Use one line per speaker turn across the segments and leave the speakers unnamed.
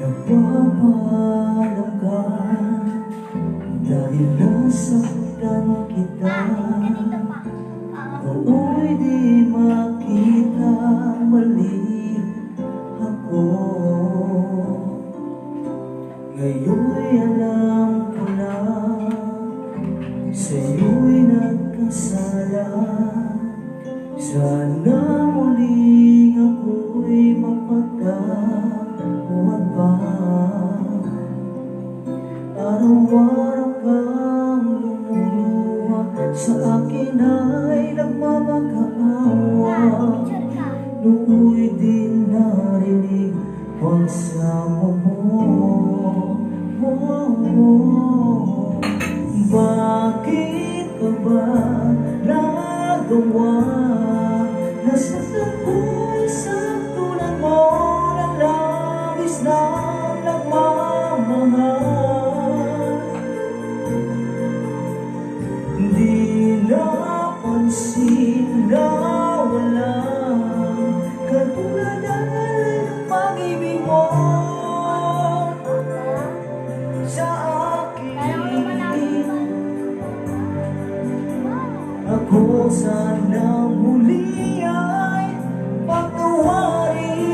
Nagpapalam ka dahil nasaktan kita. Nooy di makita mali ako. Ngayon'y alam ko na sa'yo'y nagkasala. Sana muling ako'y mapatawad pa. Araw-araw kang lumuluha sa akin ay nagmamakaawa. Nooy din narinig pagsama mo. Bakit pa ba nagawa? Nasasaktan ko'y sa tulad mo ng labis na nagmamahal. Di napansin na walang katulad ng pag-ibig mo sa akin. Ako sana muli ay patawarin.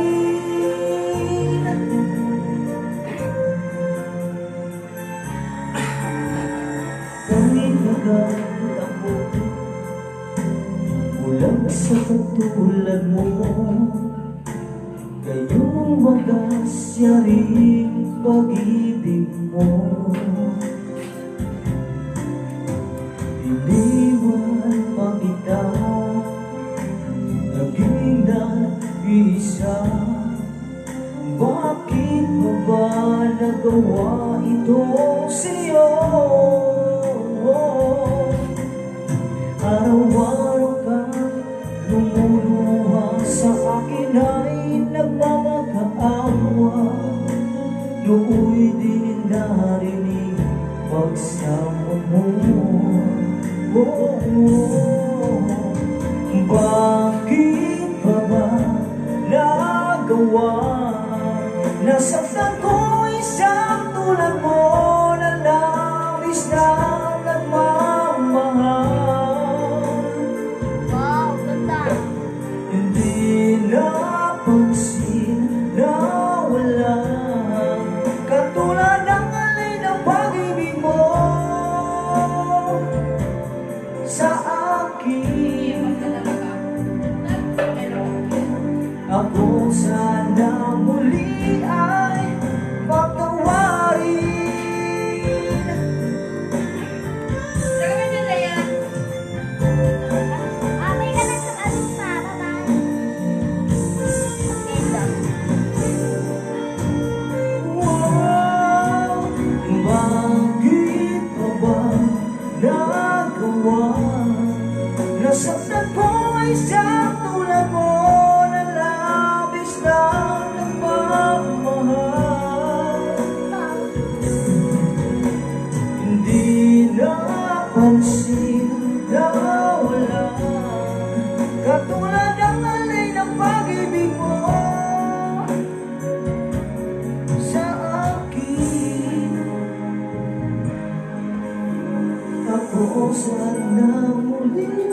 Kahit nagalit ako, walang sa katulad mo. Kayong wagas yaring pag-ibig mo. Iniwan pa kita, naging nag-iisa. Bakit mo ba nagawa ito sa'yo? Araw-araw ka lumuluha sa akin ay nagmamakaawa. Nooy din narinig pagsama mo. Bakit pa ba nagawa? Nasaktan ko isang tulad mo na labis na nagmamahal.
Wow, ganda!
Hindi napansin na walang katulad ng alay ng pag-ibig mo sa akin. Ako sana muli ay patawarin.
May ka na sa ano pa, bye-bye.
Wow, bakit pa ba nagawa? Nasaktan ko ay isang tulad mo na labis na nagmamahal. Hindi napansin na walang katulad ng alay ng pag-ibig mo sa akin. Ako sana muli